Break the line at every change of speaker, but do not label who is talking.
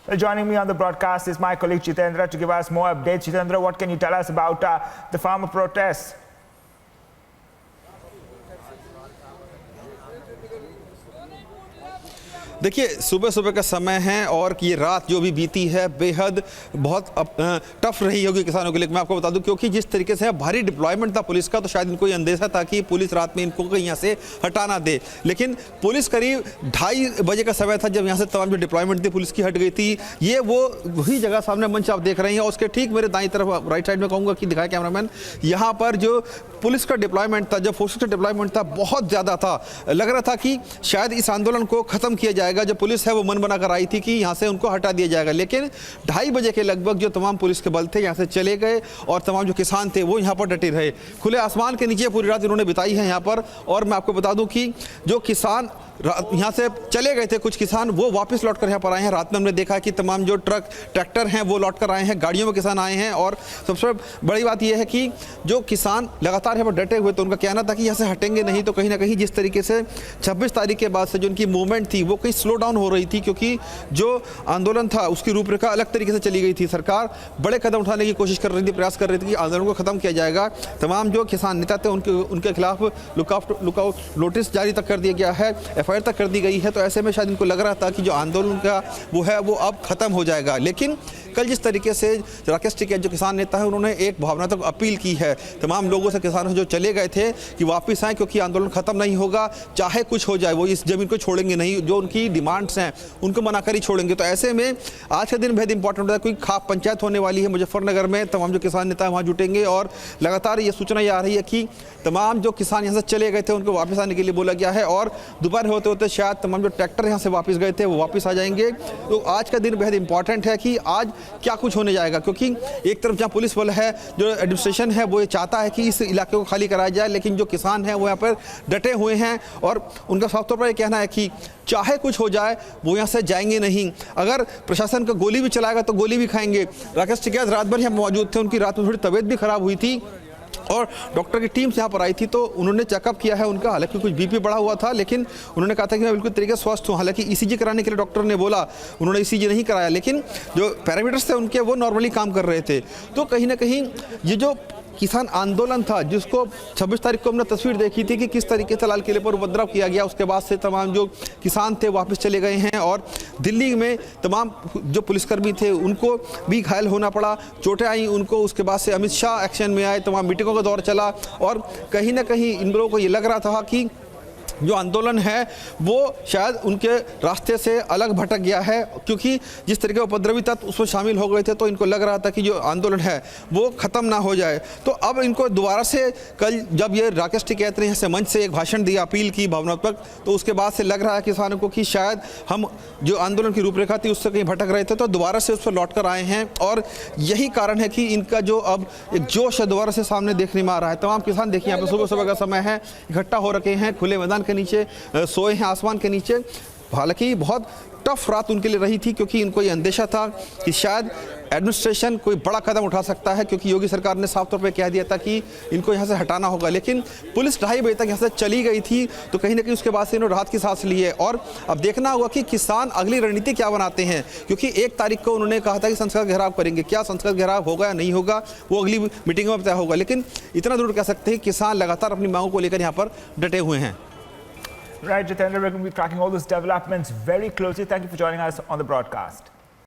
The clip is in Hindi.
Well, joining me on the broadcast is my colleague Jitendra to give us more updates. Jitendra, what can you tell us about the farmer protests?
देखिए, सुबह सुबह का समय है और ये रात जो भी बीती है बेहद बहुत टफ रही होगी किसानों के लिए। मैं आपको बता दूं, क्योंकि जिस तरीके से भारी डिप्लॉयमेंट था पुलिस का, तो शायद इनको ये अंदेशा था कि पुलिस रात में इनको कहीं यहाँ से हटाना दे। लेकिन पुलिस करीब 2:30 बजे का समय था जब यहाँ से तमाम जो डिप्लॉयमेंट थी पुलिस की हट गई थी। ये वो वही जगह सामने मंच आप देख रहे हैं और उसके ठीक मेरे दाईं तरफ राइट साइड में कहूँगा कि दिखाए कैमरामैन, यहाँ पर जो पुलिस का डिप्लॉयमेंट था, जो फोर्सेस का डिप्लॉयमेंट था, बहुत ज़्यादा था। लग रहा था कि शायद इस आंदोलन को ख़त्म किया जाएगा। जो पुलिस है वो मन बना कर आई थी कि यहाँ से उनको हटा दिया जाएगा, लेकिन 2:30 बजे के लगभग जो तमाम पुलिस के बल थे यहाँ से चले गए और तमाम जो किसान थे वो यहाँ पर डटे रहे। खुले आसमान के नीचे पूरी रात इन्होंने बिताई है यहाँ पर। और मैं आपको बता दूं कि जो किसान यहाँ से चले गए थे, कुछ किसान वो वापस लौट कर यहाँ पर आए हैं। रात में हमने देखा कि तमाम जो ट्रैक्टर हैं वो लौट कर आए हैं, गाड़ियों में किसान आए हैं। और सबसे बड़ी बात यह है कि जो किसान लगातार यहाँ पर डटे हुए थे, उनका कहना था कि यहाँ से हटेंगे नहीं। तो कहीं ना कहीं जिस तरीके से 26 तारीख के बाद से जो उनकी मूवमेंट थी वो कहीं स्लो डाउन हो रही थी, क्योंकि जो आंदोलन था उसकी रूपरेखा अलग तरीके से चली गई थी। सरकार बड़े कदम उठाने की कोशिश कर रही थी, प्रयास कर रही थी कि आंदोलन को ख़त्म किया जाएगा। तमाम जो किसान नेता थे उनके खिलाफ लुकआउट नोटिस जारी तक कर दिया गया है, FIR तक कर दी गई है। तो ऐसे में शायद इनको लग रहा था कि जो आंदोलन का वो है वो अब खत्म हो जाएगा। लेकिन कल जिस तरीके से राकेश टिकैत जो किसान नेता है उन्होंने एक भावनात्मक अपील की है तमाम लोगों से, किसानों जो चले गए थे, कि वापस आएँ, क्योंकि आंदोलन खत्म नहीं होगा, चाहे कुछ हो जाए। वो इस जमीन को छोड़ेंगे नहीं, जो उनकी डिमांड्स हैं उनको मनाकर ही छोड़ेंगे। तो ऐसे में आज का दिन बेहद इंपॉर्टेंट है। कोई खाप पंचायत होने वाली है मुजफ्फरनगर में, तमाम जो किसान नेता वहाँ जुटेंगे और लगातार ये सूचना ये आ रही है कि तमाम जो किसान यहाँ से चले गए थे उनको वापस आने के लिए बोला गया है। और दोपहर होते होते शायद तमाम जो ट्रैक्टर यहाँ से वापस गए थे वो वापस आ जाएंगे। तो आज का दिन बेहद इंपॉर्टेंट है कि आज क्या कुछ होने जाएगा, क्योंकि एक तरफ जहाँ पुलिस बल है, जो एडमिनिस्ट्रेशन है, वो ये चाहता है कि इस इलाके को खाली कराया जाए, लेकिन जो किसान हैं वो यहाँ पर डटे हुए हैं और उनका साफ तौर पर यह कहना है कि चाहे कुछ हो जाए वो यहाँ से जाएंगे नहीं। अगर प्रशासन का गोली भी चलाएगा तो गोली भी खाएंगे। राकेश टिकैत रात भर यहाँ मौजूद थे, उनकी रात में थोड़ी तबीयत भी खराब हुई थी और डॉक्टर की टीम यहाँ पर आई थी, तो उन्होंने चेकअप किया है उनका। हालांकि कुछ BP बढ़ा हुआ था, लेकिन उन्होंने कहा था कि मैं बिल्कुल तरीके से स्वस्थ हूँ। हालांकि ECG कराने के लिए डॉक्टर ने बोला, उन्होंने ECG नहीं कराया, लेकिन जो पैरामीटर्स थे उनके वो नॉर्मली काम कर रहे थे। तो कहीं ना कहीं ये जो किसान आंदोलन था, जिसको 26 तारीख को हमने तस्वीर देखी थी कि किस तरीके से लाल किले पर उपद्रव किया गया, उसके बाद से तमाम जो किसान थे वापस चले गए हैं और दिल्ली में तमाम जो पुलिसकर्मी थे उनको भी घायल होना पड़ा, चोटें आई उनको। उसके बाद से अमित शाह एक्शन में आए, तमाम मीटिंगों का दौर चला और कहीं ना कहीं इन लोगों को ये लग रहा था कि जो आंदोलन है वो शायद उनके रास्ते से अलग भटक गया है, क्योंकि जिस तरीके उपद्रवी तत्व उसमें शामिल हो गए थे, तो इनको लग रहा था कि जो आंदोलन है वो ख़त्म ना हो जाए। तो अब इनको दोबारा से कल जब ये राकेश टिकैत ने यहाँ से मंच से एक भाषण दिया, अपील की भावनात्मक, तो उसके बाद से लग रहा है किसानों को कि शायद हम जो आंदोलन की रूपरेखा थी उससे कहीं भटक रहे थे, तो दोबारा से उस पर लौट कर आए हैं। और यही कारण है कि इनका जो अब एक जोश है दोबारा से सामने देखने में आ रहा है। तमाम किसान देखिए यहाँ पर सुबह सुबह का समय है, इकट्ठा हो रखे हैं, खुले मैदान के नीचे सोए हैं, आसमान के नीचे। हालांकि बहुत टफ रात उनके लिए रही थी, क्योंकि इनको ये अंदेशा था कि शायद एडमिनिस्ट्रेशन कोई बड़ा कदम उठा सकता है, क्योंकि योगी सरकार ने साफ तौर पे कह दिया था कि इनको यहाँ से हटाना होगा। लेकिन पुलिस 2:30 बजे तक यहाँ से चली गई थी, तो कहीं ना कहीं उसके बाद से इन्होंने राहत की सांस ली है। और अब देखना होगा कि किसान अगली रणनीति क्या बनाते हैं, क्योंकि 1 तारीख को उन्होंने कहा था कि संसद घेराव करेंगे। क्या संसद घेराव होगा या नहीं होगा वो अगली मीटिंग में तय होगा, लेकिन इतना जरूर कह सकते हैं किसान लगातार अपनी मांगों को लेकर यहाँ पर डटे हुए हैं।
Right, Jitendra, we're going to be tracking all these developments very closely. Thank you for joining us on the broadcast.